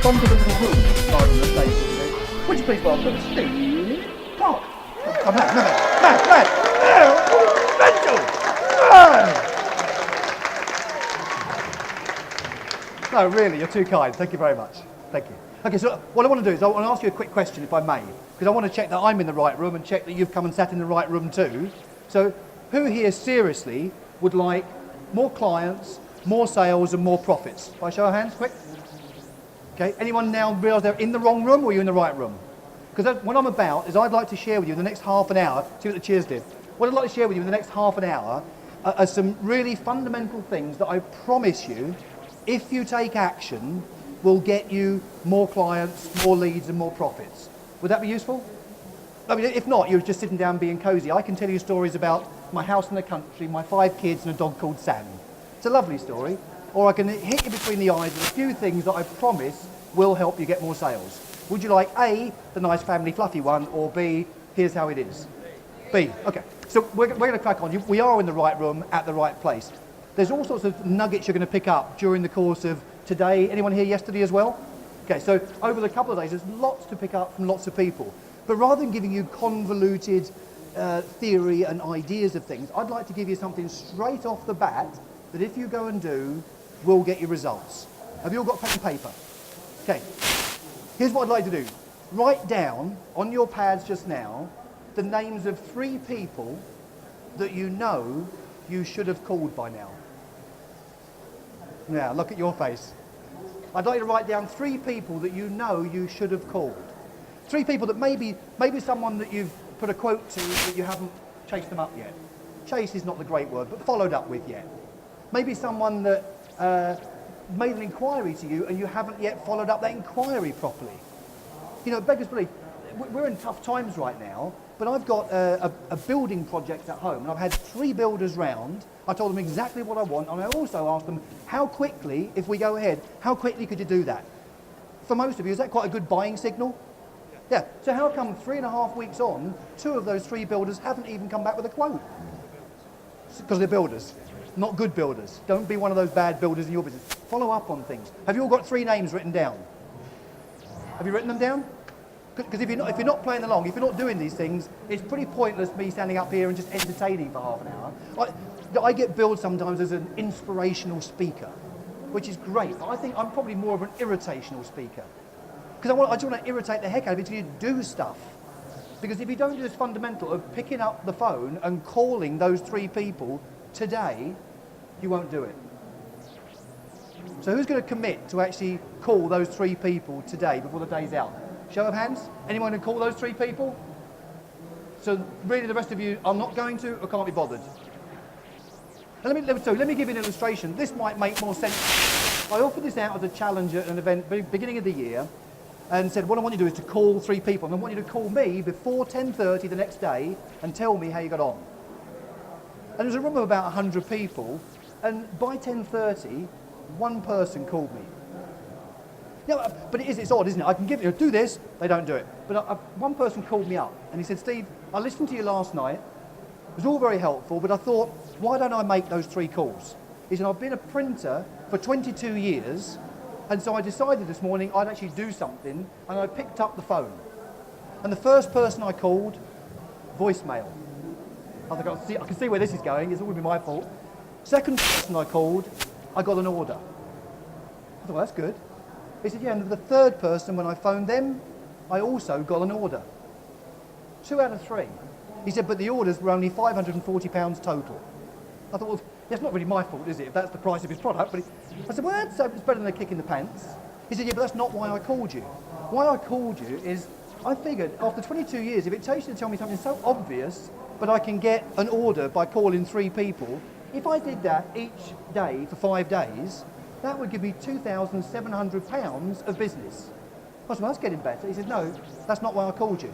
step onto the little room rather than the stage today. Would you please welcome Steve Clarke? Oh, man. No, really, you're too kind. Thank you very much. Thank you. Okay, so what I want to do is I want to ask you a quick question, if I may, because I want to check that I'm in the right room and check that you've come and sat in the right room too. So, who here seriously would like more clients, more sales, and more profits? By show of hands, quick. Okay, anyone now realise they're in the wrong room, or are you in the right room? Because what I'm about is I'd like to share with you in the next half an hour, see what the cheers did. What I'd like to share with you in the next half an hour are some really fundamental things that I promise you, if you take action, will get you more clients, more leads, and more profits. Would that be useful? I mean, if not, you're just sitting down being cozy. I can tell you stories about my house in the country, my 5 kids, and a dog called Sam. It's a lovely story. Or I can hit you between the eyes with a few things that I promise will help you get more sales. Would you like A, the nice family fluffy one, or B, here's how it is? B. Okay. So we're going to crack on. We are in the right room at the right place. There's all sorts of nuggets you're going to pick up during the course of today. Anyone here yesterday as well? Okay, so over the couple of days, there's lots to pick up from lots of people. But rather than giving you convoluted theory and ideas of things, I'd like to give you something straight off the bat that if you go and do, will get you results. Have you all got pen and paper? Okay, here's what I'd like to do. Write down on your pads just now the names of 3 people that you know you should have called by now. Now, look at your face. I'd like you to write down 3 people that you know you should have called. 3 people that maybe someone that you've put a quote to that you haven't chased them up yet. Chase is not the great word, but followed up with yet. Maybe someone that made an inquiry to you and you haven't yet followed up that inquiry properly. You know, beggars belief, we're in tough times right now, but I've got a building project at home, and I've had 3 builders round. I told them exactly what I want, and I also asked them, how quickly, if we go ahead, how quickly could you do that? For most of you, is that quite a good buying signal? Yeah. So how come 3.5 weeks on, 2 of those 3 builders haven't even come back with a quote? Because they're builders, not good builders. Don't be one of those bad builders in your business. Follow up on things. Have you all got 3 names written down? Have you written them down? Because if you're not playing along, if you're not doing these things, it's pretty pointless me standing up here and just entertaining for half an hour. I get billed sometimes as an inspirational speaker, which is great, but I think I'm probably more of an irritational speaker. Because I just want to irritate the heck out of you until you do stuff. Because if you don't do this fundamental of picking up the phone and calling those 3 people today, you won't do it. So who's going to commit to actually call those 3 people today before the day's out? Show of hands. Anyone who call those 3 people? So really the rest of you are not going to or can't be bothered? Now let me give you an illustration. This might make more sense. I offered this out as a challenge at an event beginning of the year and said what I want you to do is to call 3 people, and I want you to call me before 10:30 the next day and tell me how you got on. And there was a room of about 100 people, and by 10:30 1 person called me. Yeah, but it's odd, isn't it? I can give you, do this, they don't do it. But one person called me up and he said, Steve, I listened to you last night. It was all very helpful, but I thought, why don't I make those 3 calls? He said, I've been a printer for 22 years, and so I decided this morning I'd actually do something, and I picked up the phone. And the first person I called, voicemail. I think I can see where this is going, it's all going to be my fault. Second person I called, I got an order. I thought, well, that's good. He said, yeah, and the 3rd person, when I phoned them, I also got an order. 2 out of 3. He said, but the orders were only £540 total. I thought, well, that's not really my fault, is it, if that's the price of his product? But I said, well, it's better than a kick in the pants. He said, yeah, but that's not why I called you. Why I called you is, I figured, after 22 years, if it takes you to tell me something so obvious, but I can get an order by calling 3 people, if I did that each day for 5 days, that would give me £2,700 of business. I said, well, that's getting better. He said, no, that's not why I called you.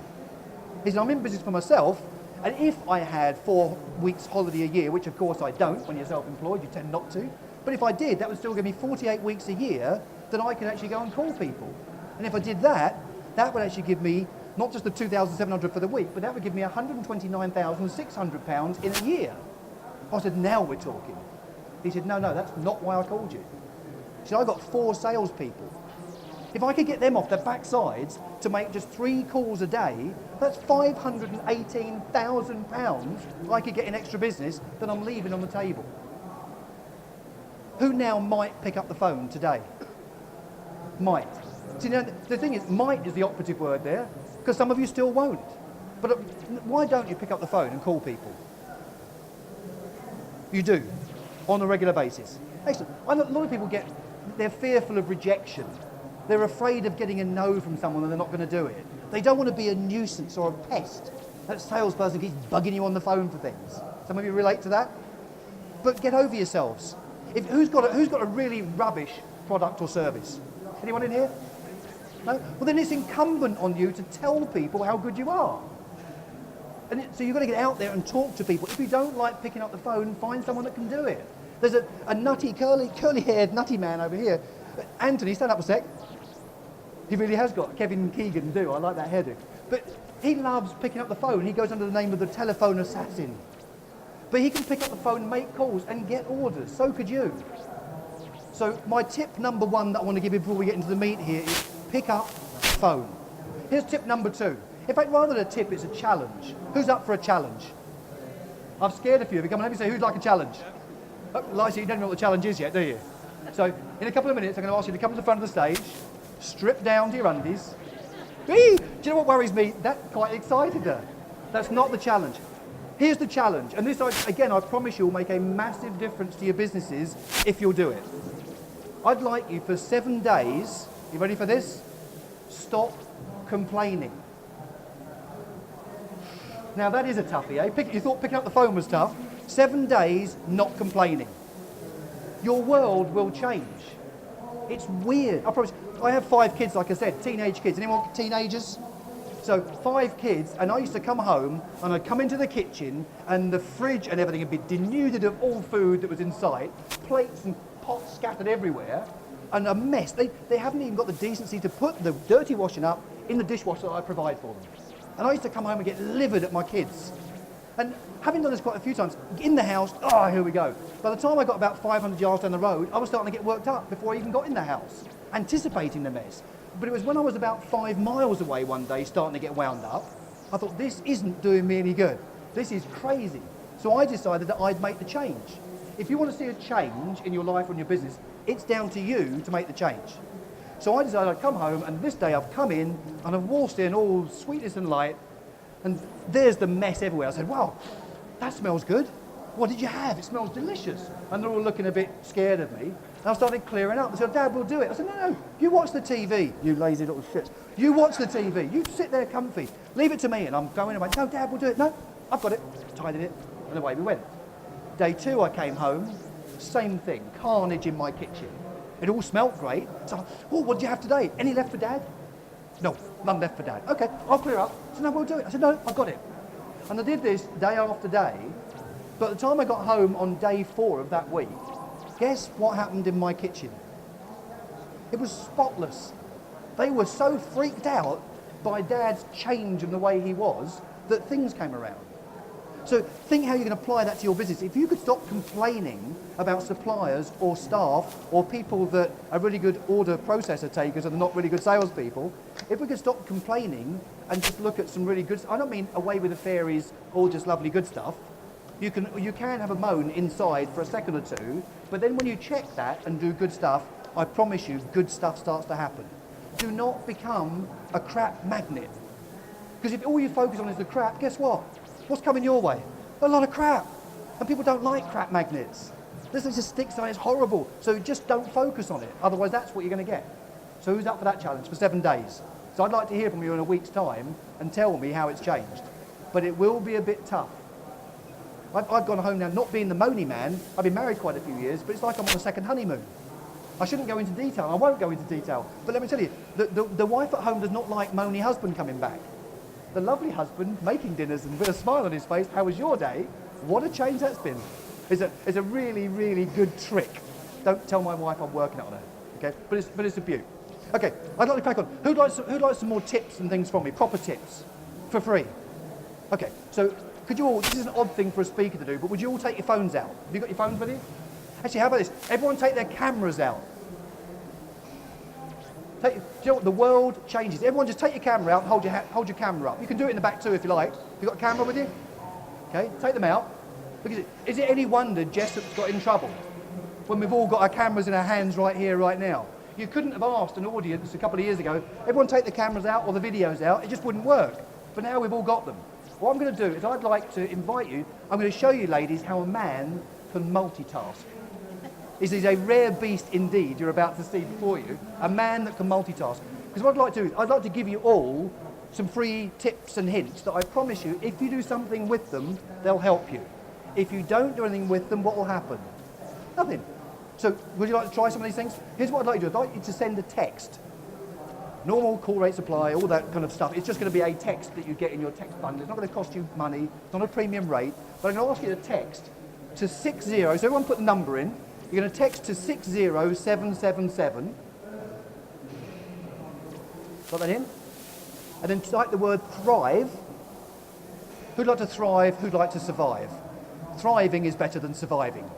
He said, I'm in business for myself, and if I had 4 weeks holiday a year, which of course I don't, when you're self-employed, you tend not to, but if I did, that would still give me 48 weeks a year that I could actually go and call people. And if I did that, that would actually give me not just the £2,700 for the week, but that would give me £129,600 in a year. I said, now we're talking. He said, no, that's not why I called you. He said, I've got 4 salespeople. If I could get them off their backsides to make just 3 calls a day, that's £518,000 I could get in extra business that I'm leaving on the table. Who now might pick up the phone today? Might. See, now, the thing is, might is the operative word there, because some of you still won't. But why don't you pick up the phone and call people? You do, on a regular basis. Excellent. I know a lot of people they're fearful of rejection. They're afraid of getting a no from someone and they're not going to do it. They don't want to be a nuisance or a pest. That salesperson keeps bugging you on the phone for things. Some of you relate to that? But get over yourselves. Who's got a really rubbish product or service? Anyone in here? No? Well, then it's incumbent on you to tell people how good you are. So you've got to get out there and talk to people. If you don't like picking up the phone, find someone that can do it. There's a nutty, curly-haired, nutty man over here. Anthony, stand up a sec. He really has got Kevin Keegan do. I like that hairdo. But he loves picking up the phone. He goes under the name of the telephone assassin. But he can pick up the phone, make calls, and get orders. So could you. So my tip number 1 that I want to give you before we get into the meat here is pick up the phone. Here's tip number 2. In fact, rather than a tip, it's a challenge. Who's up for a challenge? I've scared a few of you. Come on, let me say, who'd like a challenge? Oh, Liza, you don't know what the challenge is yet, do you? So in a couple of minutes, I'm going to ask you to come to the front of the stage, strip down to your undies. Whee! Do you know what worries me? That quite excited her. That's not the challenge. Here's the challenge, and this, again, I promise you will make a massive difference to your businesses if you'll do it. I'd like you for 7 days, you ready for this? Stop complaining. Now that is a toughie, eh? You thought picking up the phone was tough. 7 days not complaining. Your world will change. It's weird. I promise. I have 5 kids, like I said, teenage kids. Anyone teenagers? So 5 kids, and I used to come home and I'd come into the kitchen and the fridge and everything had been denuded of all food that was in sight, plates and pots scattered everywhere, and a mess. They haven't even got the decency to put the dirty washing up in the dishwasher that I provide for them. And I used to come home and get livid at my kids. And having done this quite a few times, in the house, oh, here we go. By the time I got about 500 yards down the road, I was starting to get worked up before I even got in the house, anticipating the mess. But it was when I was about 5 miles away one day, starting to get wound up, I thought, this isn't doing me any good. This is crazy. So I decided that I'd make the change. If you want to see a change in your life or in your business, it's down to you to make the change. So I decided I'd come home, and this day I've come in, and I've walked in all sweetness and light, and there's the mess everywhere. I said, wow, that smells good. What did you have? It smells delicious. And they're all looking a bit scared of me. And I started clearing up. They said, Dad, we'll do it. I said, no, you watch the TV, you lazy little shits. You watch the TV. You sit there comfy. Leave it to me. And I'm going away. No, Dad, we'll do it. No, I've got it. Tidied it. And away we went. Day 2, I came home. Same thing. Carnage in my kitchen. It all smelt great. So, oh, what did you have today? Any left for Dad? No, none left for Dad. Okay, I'll clear up. I said, no, we'll do it. I said, no, I've got it. And I did this day after day. But at the time I got home on day 4 of that week, guess what happened in my kitchen? It was spotless. They were so freaked out by Dad's change in the way he was that things came around. So think how you can apply that to your business. If you could stop complaining about suppliers or staff or people that are really good order processor takers and not really good salespeople, if we could stop complaining and just look at some really good, I don't mean away with the fairies or just lovely good stuff. You can have a moan inside for a second or two, but then when you check that and do good stuff, I promise you good stuff starts to happen. Do not become a crap magnet. Because if all you focus on is the crap, guess what? What's coming your way? A lot of crap. And people don't like crap magnets. This is just sticks on, it's horrible. So just don't focus on it. Otherwise that's what you're going to get. So who's up for that challenge for 7 days? So I'd like to hear from you in a week's time and tell me how it's changed. But it will be a bit tough. I've gone home now not being the moany man. I've been married quite a few years, but it's like I'm on a second honeymoon. I shouldn't go into detail. I won't go into detail. But let me tell you, the wife at home does not like moany husband coming back. The lovely husband making dinners and with a smile on his face, how was your day? What a change that's been. It's a really, really good trick. Don't tell my wife I'm working on her, okay? But it's a beaut. Okay, I'd like to crack on. Who'd like some more tips and things from me, proper tips, for free? Okay, so could you all, this is an odd thing for a speaker to do, but would you all take your phones out? Have you got your phones with you? Actually, how about this? Everyone take their cameras out. Do you know what? The world changes. Everyone just take your camera out and hold your camera up. You can do it in the back too if you like. Have you got a camera with you? Okay, take them out. Because is it any wonder Jessup's got in trouble when we've all got our cameras in our hands right here, right now? You couldn't have asked an audience a couple of years ago, everyone take the cameras out or the videos out, it just wouldn't work. But now we've all got them. What I'm going to do is I'd like to invite you, I'm going to show you ladies how a man can multitask. This is a rare beast indeed you're about to see before you, a man that can multitask. Because what I'd like to do is I'd like to give you all some free tips and hints that I promise you, if you do something with them, they'll help you. If you don't do anything with them, what will happen? Nothing. So would you like to try some of these things? Here's what I'd like you to do. I'd like you to send a text. Normal call rate supply, all that kind of stuff. It's just going to be a text that you get in your text bundle. It's not going to cost you money. It's not a premium rate. But I'm going to ask you to text to 60. So everyone put the number in. You're going to text to 60777. Got that in? And then type the word thrive. Who'd like to thrive? Who'd like to survive? Thriving is better than surviving.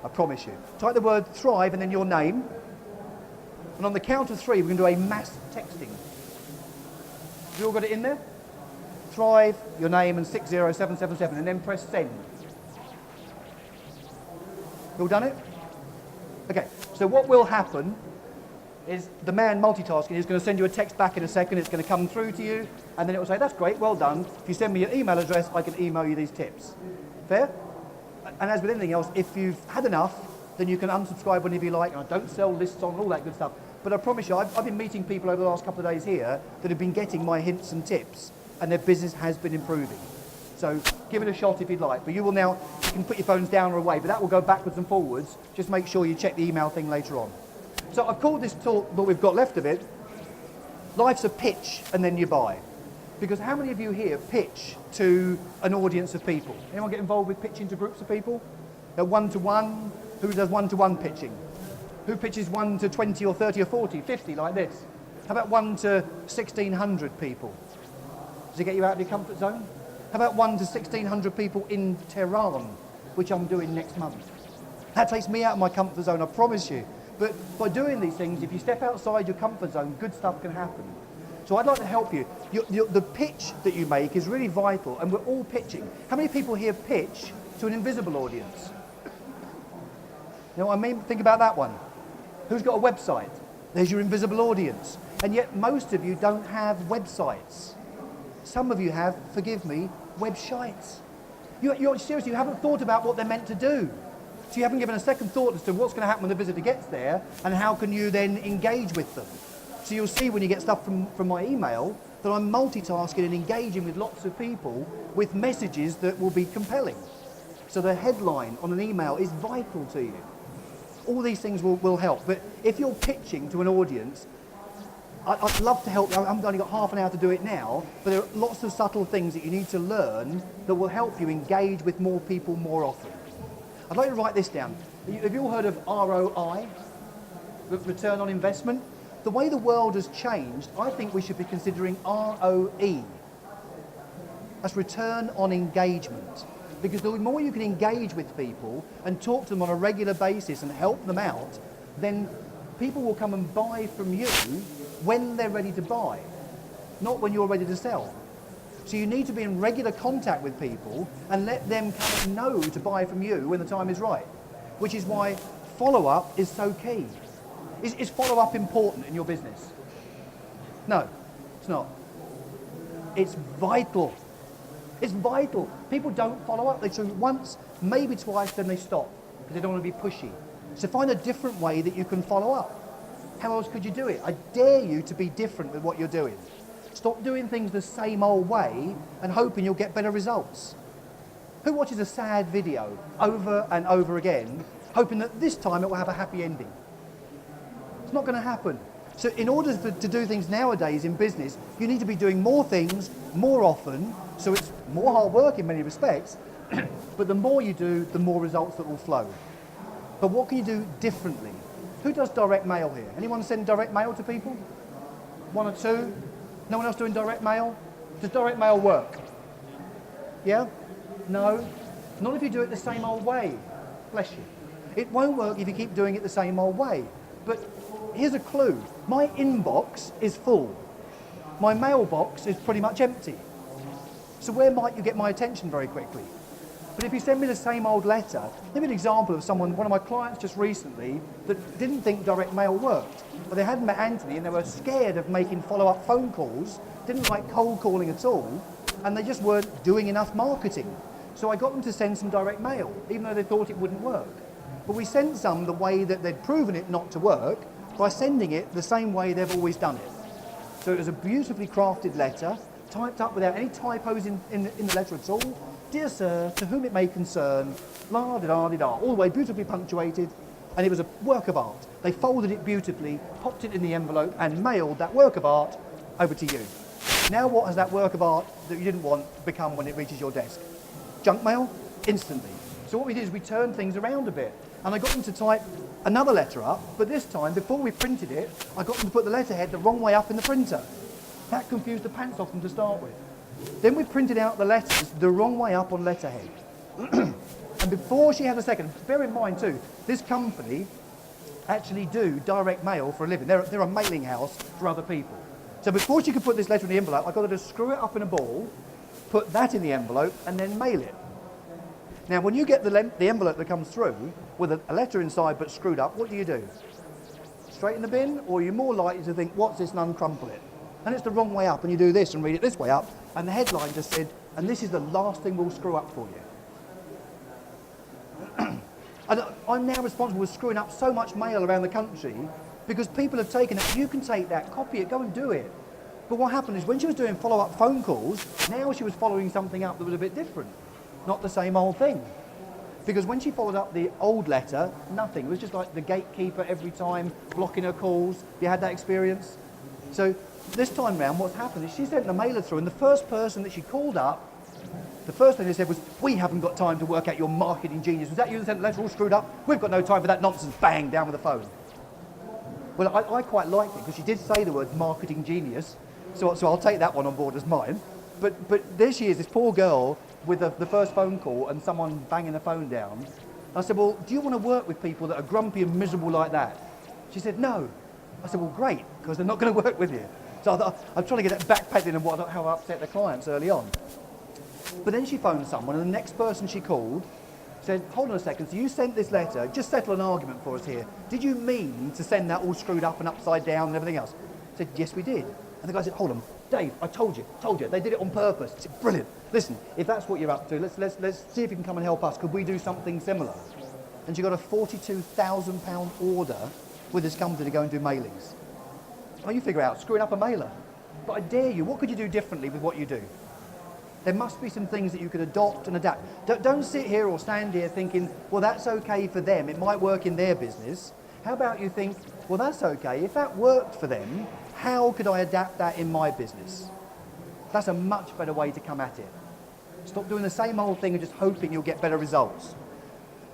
I promise you. Type the word thrive and then your name. And on the count of 3, we're going to do a mass texting. Have you all got it in there? Thrive, your name, and 60777, and then press send. You all done it? Okay, so what will happen is the man multitasking is going to send you a text back in a second. It's going to come through to you, and then it will say, that's great, well done. If you send me your email address, I can email you these tips. Fair? And as with anything else, if you've had enough, then you can unsubscribe whenever you like. And I don't sell lists on all that good stuff. But I promise you, I've been meeting people over the last couple of days here that have been getting my hints and tips, and their business has been improving. So give it a shot if you'd like. But you can put your phones down or away, but that will go backwards and forwards. Just make sure you check the email thing later on. So I've called this talk, what we've got left of it, Life's a Pitch and Then You Buy. Because how many of you here pitch to an audience of people? Anyone get involved with pitching to groups of people? One-to-one? Who does one-to-one pitching? Who pitches 1 to 20 or 30 or 40, 50 like this? How about 1 to 1,600 people? Does it get you out of your comfort zone? How about 1 to 1,600 people in Tehran, which I'm doing next month? That takes me out of my comfort zone, I promise you. But by doing these things, if you step outside your comfort zone, good stuff can happen. So I'd like to help you. The pitch that you make is really vital, and we're all pitching. How many people here pitch to an invisible audience? You know what I mean? Think about that one. Who's got a website? There's your invisible audience. And yet most of you don't have websites. Some of you have, forgive me, webshites. You're seriously, you haven't thought about what they're meant to do. So you haven't given a second thought as to what's going to happen when the visitor gets there, and how can you then engage with them. So you'll see when you get stuff from my email that I'm multitasking and engaging with lots of people with messages that will be compelling. So the headline on an email is vital to you. All these things will help. But if you're pitching to an audience, I'd love to help you. I've only got half an hour to do it now, but there are lots of subtle things that you need to learn that will help you engage with more people more often. I'd like to write this down. Have you all heard of ROI? Return on investment? The way the world has changed, I think we should be considering ROE. That's return on engagement. Because the more you can engage with people and talk to them on a regular basis and help them out, then people will come and buy from you when they're ready to buy, not when you're ready to sell. So you need to be in regular contact with people and let them kind of know to buy from you when the time is right, which is why follow-up is so key. Is follow-up important in your business? No, it's not. It's vital. It's vital. People don't follow up. They do it once, maybe twice, then they stop because they don't want to be pushy. So find a different way that you can follow up. How else could you do it? I dare you to be different with what you're doing. Stop doing things the same old way and hoping you'll get better results. Who watches a sad video over and over again, hoping that this time it will have a happy ending? It's not going to happen. So in order to do things nowadays in business, you need to be doing more things more often, so it's more hard work in many respects, but the more you do, the more results that will flow. But what can you do differently? Who does direct mail here? Anyone send direct mail to people? One or two? No one else doing direct mail? Does direct mail work? Yeah? No? Not if you do it the same old way. Bless you. It won't work if you keep doing it the same old way. But here's a clue. My inbox is full. My mailbox is pretty much empty. So where might you get my attention very quickly? But if you send me the same old letter, give me an example of one of my clients just recently that didn't think direct mail worked. But they hadn't met Anthony and they were scared of making follow-up phone calls, didn't like cold calling at all, and they just weren't doing enough marketing. So I got them to send some direct mail, even though they thought it wouldn't work. But we sent some the way that they'd proven it not to work by sending it the same way they've always done it. So it was a beautifully crafted letter, typed up without any typos in the letter at all. Dear sir, to whom it may concern, la-di-da-di-da, all the way beautifully punctuated, and it was a work of art. They folded it beautifully, popped it in the envelope, and mailed that work of art over to you. Now what has that work of art that you didn't want become when it reaches your desk? Junk mail? Instantly. So what we did is we turned things around a bit, and I got them to type another letter up, but this time, before we printed it, I got them to put the letterhead the wrong way up in the printer. That confused the pants off them to start with. Then we printed out the letters the wrong way up on letterhead. And before she had a second, bear in mind too, this company actually do direct mail for a living. They're a mailing house for other people. So before she could put this letter in the envelope, I got her to screw it up in a ball, put that in the envelope, and then mail it. Now, when you get the envelope that comes through with a letter inside but screwed up, what do? Straight in the bin, or you're more likely to think, what's this, and uncrumple it? And it's the wrong way up, and you do this and read it this way up, and the headline just said, and this is the last thing we'll screw up for you. And I'm now responsible for screwing up so much mail around the country because people have taken it. You can take that, copy it, go and do it. But what happened is when she was doing follow-up phone calls, now she was following something up that was a bit different. Not the same old thing. Because when she followed up the old letter, nothing. It was just like the gatekeeper every time, blocking her calls. You had that experience? So this time round, what's happened is she sent the mailer through, and the first person that she called up, the first thing they said was, we haven't got time to work out your marketing genius. Was that you that sent the letter all screwed up? We've got no time for that nonsense. Bang, down with the phone. Well, I quite liked it because she did say the word marketing genius, so I'll take that one on board as mine. But there she is, this poor girl, with the first phone call and someone banging the phone down. I said, well, do you want to work with people that are grumpy and miserable like that? She said, no. I said, well, great, because they're not going to work with you. So I thought, I'm trying to get that backpedaling and how I upset the clients early on. But then she phoned someone, and the next person she called said, hold on a second, so you sent this letter, just settle an argument for us here. Did you mean to send that all screwed up and upside down and everything else? I said, yes, we did. And the guy said, hold on, Dave, I told you, they did it on purpose. I said, brilliant. Listen, if that's what you're up to, let's see if you can come and help us. Could we do something similar? And she got a £42,000 order with this company to go and do mailings. Well, you figure out, screwing up a mailer. But I dare you, what could you do differently with what you do? There must be some things that you could adopt and adapt. Don't sit here or stand here thinking, well, that's okay for them. It might work in their business. How about you think, well, that's okay. If that worked for them, how could I adapt that in my business? That's a much better way to come at it. Stop doing the same old thing and just hoping you'll get better results.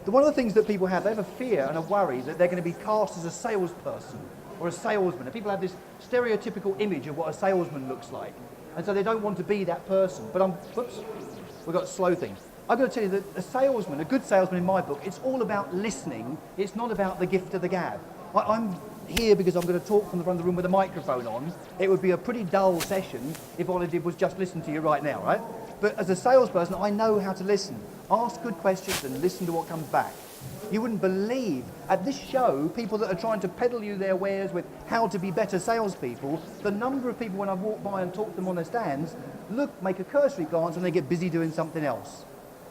One of the things that people have, they have a fear and a worry that they're going to be cast as a salesperson or a salesman. And people have this stereotypical image of what a salesman looks like. And so they don't want to be that person. But we've got a slow thing. I've got to tell you that a salesman, a good salesman in my book, it's all about listening. It's not about the gift of the gab. I'm here because I'm going to talk from the front of the room with a microphone on. It would be a pretty dull session if all I did was just listen to you right now, right? But as a salesperson, I know how to listen. Ask good questions and listen to what comes back. You wouldn't believe, at this show, people that are trying to peddle you their wares with how to be better salespeople, the number of people when I walk by and talk to them on their stands, look, make a cursory glance and they get busy doing something else.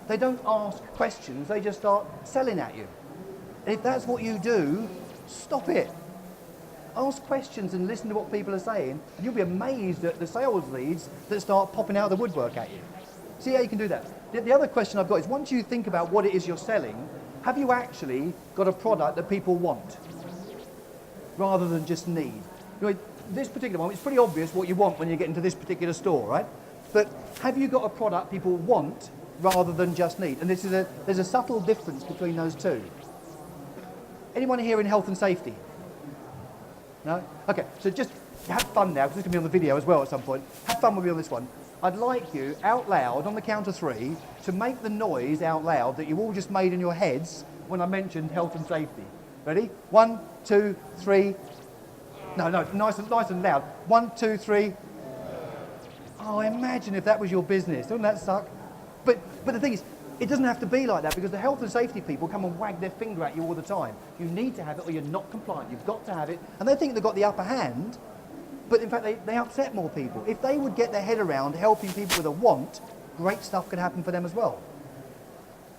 They don't ask questions, they just start selling at you. And if that's what you do, stop it. Ask questions and listen to what people are saying, and you'll be amazed at the sales leads that start popping out of the woodwork at you. See how you can do that? The other question I've got is, once you think about what it is you're selling, have you actually got a product that people want rather than just need? You know, this particular one, it's pretty obvious what you want when you get into this particular store, right? But have you got a product people want rather than just need? And there's a subtle difference between those two. Anyone here in health and safety? No? Okay, so just have fun now, because this can be on the video as well at some point. Have fun with me on this one. I'd like you, out loud, on the count of 3, to make the noise out loud that you all just made in your heads when I mentioned health and safety. Ready? 1, 2, 3. No, nice and loud. 1, 2, 3. Oh, imagine if that was your business. Doesn't that suck? But the thing is, it doesn't have to be like that, because the health and safety people come and wag their finger at you all the time. You need to have it or you're not compliant. You've got to have it. And they think they've got the upper hand, but in fact they upset more people. If they would get their head around helping people with a want, great stuff could happen for them as well.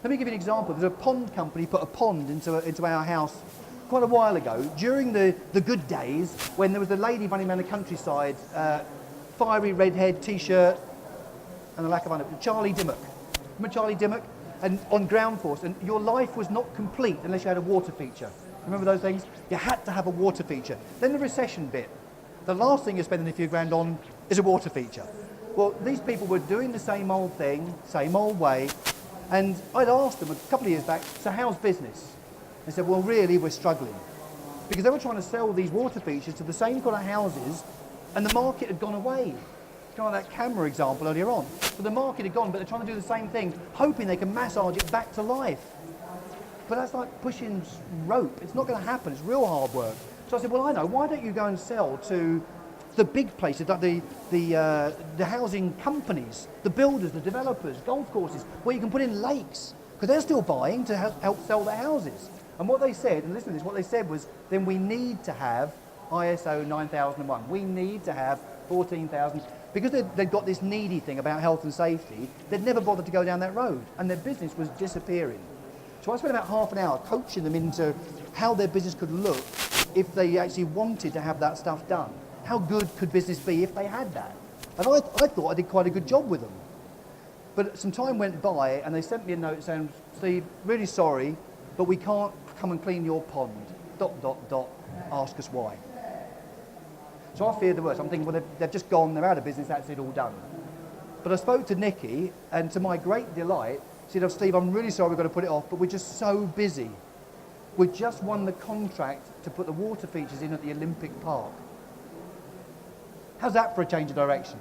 Let me give you an example. There's a pond company put a pond into our house quite a while ago, during the good days, when there was a lady running around the countryside, fiery redhead t-shirt, and a lack of underwear, Charlie Dimmock. Remember Charlie Dimmock? And on ground force, and your life was not complete unless you had a water feature. Remember those things? You had to have a water feature. Then the recession bit. The last thing you're spending a few grand on is a water feature. Well, these people were doing the same old thing, same old way, and I'd asked them a couple of years back, so how's business? They said, well, really, we're struggling. Because they were trying to sell these water features to the same kind of houses, and the market had gone away. Kind of that camera example earlier on. So the market had gone, but they're trying to do the same thing, hoping they can massage it back to life. But that's like pushing rope. It's not going to happen. It's real hard work. So I said, well, I know. Why don't you go and sell to the big places, like the housing companies, the builders, the developers, golf courses, where you can put in lakes, because they're still buying to help sell their houses. And what they said, and listen to this, what they said was, then we need to have ISO 9001. We need to have 14,000. Because they'd got this needy thing about health and safety, they'd never bothered to go down that road, and their business was disappearing. So I spent about half an hour coaching them into how their business could look if they actually wanted to have that stuff done. How good could business be if they had that? And I thought I did quite a good job with them. But some time went by, and they sent me a note saying, Steve, really sorry, but we can't come and clean your pond, ... ask us why. So I feared the worst. I'm thinking, well, they've just gone, they're out of business, that's it, all done. But I spoke to Nikki, and to my great delight, she said, oh, Steve, I'm really sorry we've got to put it off, but we're just so busy. We just won the contract to put the water features in at the Olympic Park. How's that for a change of direction?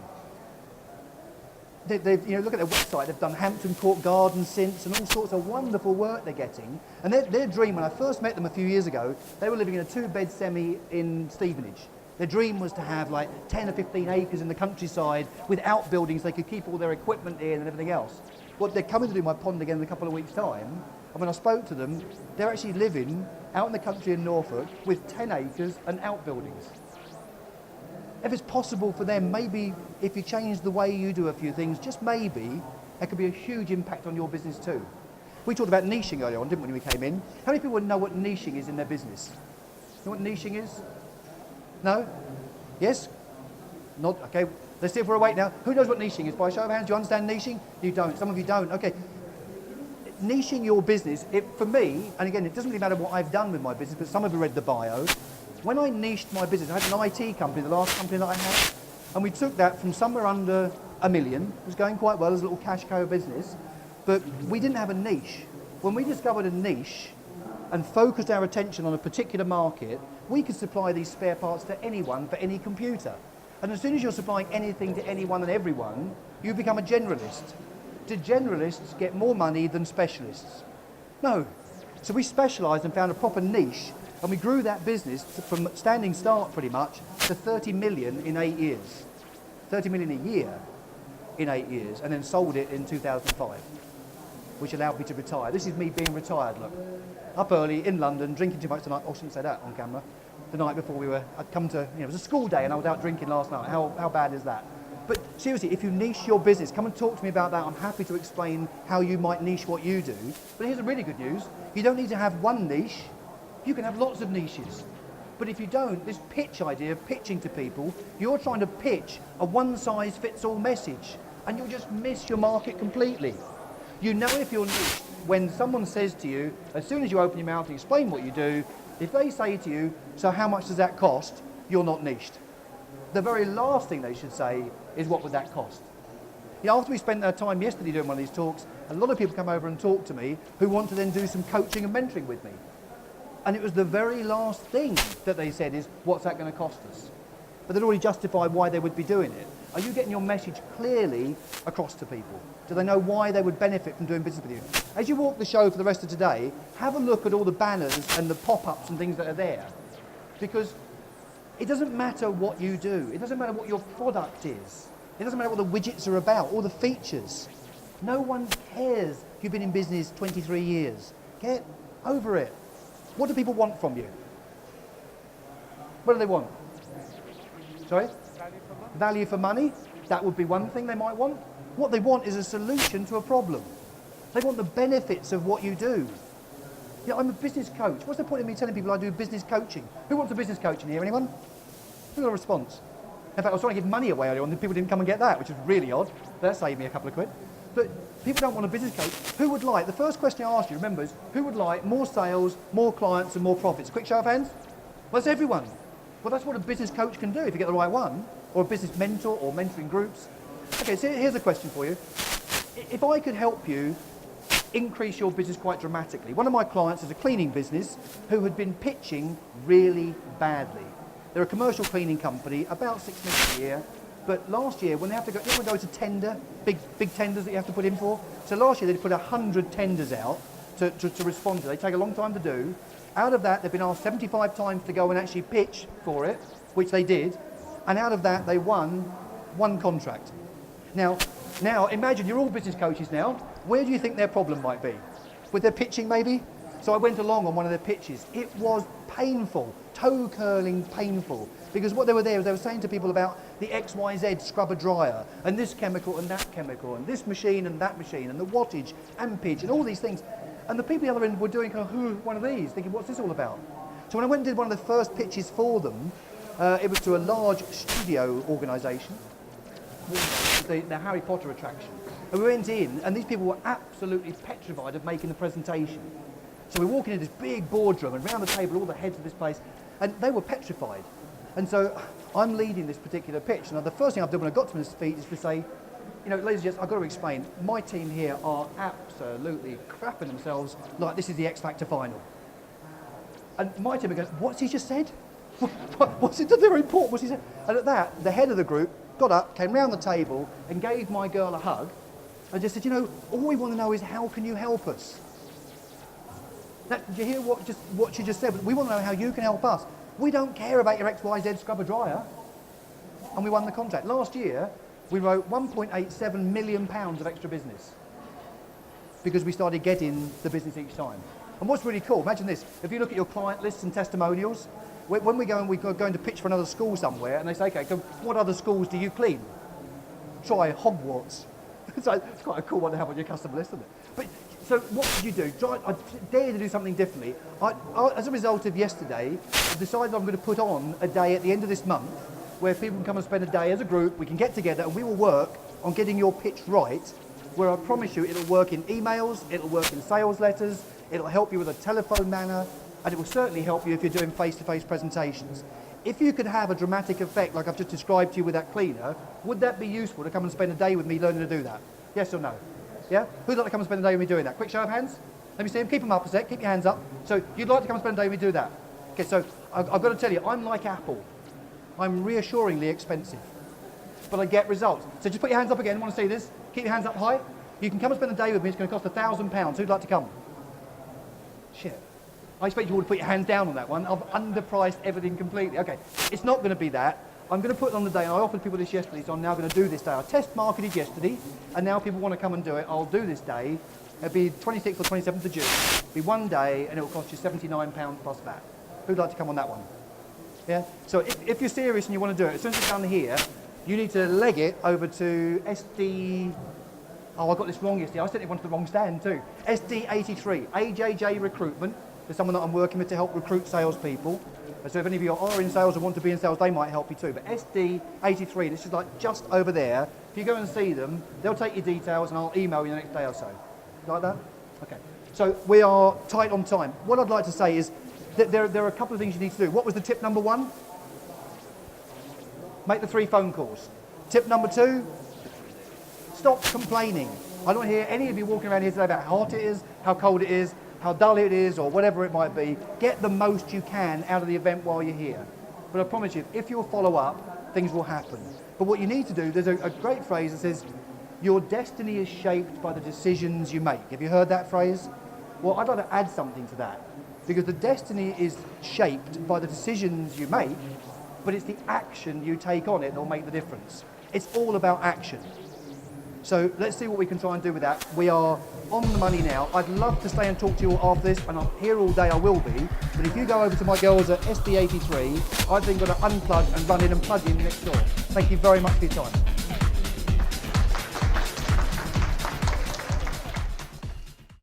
They've look at their website, they've done Hampton Court Garden since, and all sorts of wonderful work they're getting. And their dream, when I first met them a few years ago, they were living in a 2-bed semi in Stevenage. Their dream was to have like 10 or 15 acres in the countryside with outbuildings they could keep all their equipment in and everything else. Well, they're coming to do my pond again in a couple of weeks' time, and when I spoke to them, they're actually living out in the country in Norfolk with 10 acres and outbuildings. If it's possible for them, maybe if you change the way you do a few things, just maybe, there could be a huge impact on your business too. We talked about niching earlier on, didn't we, when we came in? How many people know what niching is in their business? You know what niching is? No? Yes? Not? Okay, let's see if we're awake now. Who knows what niching is? By a show of hands, do you understand niching? You don't. Some of you don't. Okay. Niching your business, for me, and again, it doesn't really matter what I've done with my business, but some of you read the bio. When I niched my business, I had an IT company, the last company that I had, and we took that from somewhere under $1 million. It was going quite well as a little cash cow business, but we didn't have a niche. When we discovered a niche and focused our attention on a particular market, we could supply these spare parts to anyone for any computer. And as soon as you're supplying anything to anyone and everyone, you become a generalist. Do generalists get more money than specialists? No. So we specialised and found a proper niche, and we grew that business from standing start pretty much to 30 million in 8 years. 30 million a year in 8 years, and then sold it in 2005, which allowed me to retire. This is me being retired, look. Up early in London, drinking too much tonight. I shouldn't say that on camera. The night before I'd come to, it was a school day and I was out drinking last night. How bad is that? But seriously, if you niche your business, come and talk to me about that. I'm happy to explain how you might niche what you do. But here's the really good news. You don't need to have one niche. You can have lots of niches. But if you don't, this pitch idea of pitching to people, you're trying to pitch a one-size-fits-all message, and you'll just miss your market completely. You know if you're niched when someone says to you, as soon as you open your mouth and explain what you do, if they say to you, so how much does that cost, you're not niched. The very last thing they should say is, what would that cost? After we spent our time yesterday doing one of these talks, a lot of people come over and talk to me who want to then do some coaching and mentoring with me. And it was the very last thing that they said is, what's that going to cost us? But they'd already justified why they would be doing it. Are you getting your message clearly across to people? Do they know why they would benefit from doing business with you? As you walk the show for the rest of today, have a look at all the banners and the pop-ups and things that are there. Because It doesn't matter what you do. It doesn't matter what your product is. It doesn't matter what the widgets are about, or the features. No one cares if you've been in business 23 years. Get over it. What do people want from you? What do they want? Sorry? Value for money. That would be one thing they might want. What they want is a solution to a problem. They want the benefits of what you do. Yeah, I'm a business coach. What's the point of me telling people I do business coaching? Who wants a business coaching here? Anyone? Who got a response? In fact, I was trying to give money away earlier on and people didn't come and get that, which is really odd. That saved me a couple of quid. But people don't want a business coach. Who would like, the first question I asked you, remember, is who would like more sales, more clients and more profits? Quick show of hands. Well, that's everyone. Well, that's what a business coach can do if you get the right one, or a business mentor or mentoring groups. Okay, so here's a question for you. If I could help you increase your business quite dramatically. One of my clients is a cleaning business who had been pitching really badly. They're a commercial cleaning company, about 6 million a year, but last year when they have to go, you go to tender, big tenders that you have to put in for. So last year they put 100 tenders out to respond to. They take a long time to do. Out of that, they've been asked 75 times to go and actually pitch for it, which they did, and out of that they won one contract. Now imagine you're all business coaches now. Where do you think their problem might be? With their pitching maybe? So I went along on one of their pitches. It was painful, toe-curling painful, because what they were saying to people about the XYZ scrubber dryer, and this chemical and that chemical, and this machine and that machine, and the wattage, ampage, and all these things. And the people at the other end were doing one of these, thinking, what's this all about? So when I went and did one of the first pitches for them, it was to a large studio organisation, the Harry Potter attraction. And we went in, and these people were absolutely petrified of making the presentation. So we're walking into this big boardroom, and around the table all the heads of this place, and they were petrified. And so I'm leading this particular pitch. Now the first thing I've done when I got to his feet is to say, ladies and gents, I've got to explain, my team here are absolutely crapping themselves like this is the X Factor final. And my team are going, what's he just said? What's it that they're important? What's he said? And at that, the head of the group got up, came round the table, and gave my girl a hug, and just said, all we want to know is how can you help us? Now, did you hear what she just said? We want to know how you can help us. We don't care about your XYZ scrubber dryer. And we won the contract. Last year, we wrote £1.87 million of extra business because we started getting the business each time. And what's really cool, imagine this, if you look at your client lists and testimonials, when we're going to pitch for another school somewhere, and they say, okay, what other schools do you clean? Try Hogwarts. So it's quite a cool one to have on your customer list, isn't it? But so what did you do? I dare to do something differently. As a result of yesterday, I decided I'm going to put on a day at the end of this month where people can come and spend a day as a group, we can get together and we will work on getting your pitch right, where I promise you it'll work in emails, it'll work in sales letters, it'll help you with a telephone manner, and it will certainly help you if you're doing face-to-face presentations. If you could have a dramatic effect like I've just described to you with that cleaner, would that be useful to come and spend a day with me learning to do that? Yes or no? Yeah? Who'd like to come and spend a day with me doing that? Quick show of hands. Let me see them. Keep them up a sec. Keep your hands up. So you'd like to come and spend a day with me do that? Okay, so I've got to tell you, I'm like Apple. I'm reassuringly expensive, but I get results. So just put your hands up again. Want to see this? Keep your hands up high. You can come and spend a day with me. It's going to cost £1,000. Who'd like to come? Shit. I expect you all to put your hands down on that one. I've underpriced everything completely. Okay, it's not going to be that. I'm going to put it on the day, and I offered people this yesterday, so I'm now going to do this day. I test marketed yesterday, and now people want to come and do it. I'll do this day. It'll be 26th or 27th of June. It'll be one day, and it will cost you £79 plus VAT. Who'd like to come on that one? Yeah? So if you're serious and you want to do it, as soon as it's done here, you need to leg it over to SD... Oh, I got this wrong yesterday. I sent it one to the wrong stand too. SD83, AJJ Recruitment. There's someone that I'm working with to help recruit salespeople. So if any of you are in sales or want to be in sales, they might help you too. But SD83, this is like just over there. If you go and see them, they'll take your details and I'll email you the next day or so. Like that? Okay. So we are tight on time. What I'd like to say is that there are a couple of things you need to do. What was the tip number 1? Make the 3 phone calls. Tip number 2, stop complaining. I don't hear any of you walking around here today about how hot it is, how cold it is, how dull it is, or whatever it might be. Get the most you can out of the event while you're here. But I promise you, if you'll follow up, things will happen. But what you need to do, there's a great phrase that says, your destiny is shaped by the decisions you make. Have you heard that phrase? Well, I'd like to add something to that. Because the destiny is shaped by the decisions you make, but it's the action you take on it that will make the difference. It's all about action. So let's see what we can try and do with that. We are on the money now. I'd love to stay and talk to you all after this, and I'm here all day, I will be. But if you go over to my girls at SD83, I've then got to unplug and run in and plug in next door. Thank you very much for your time.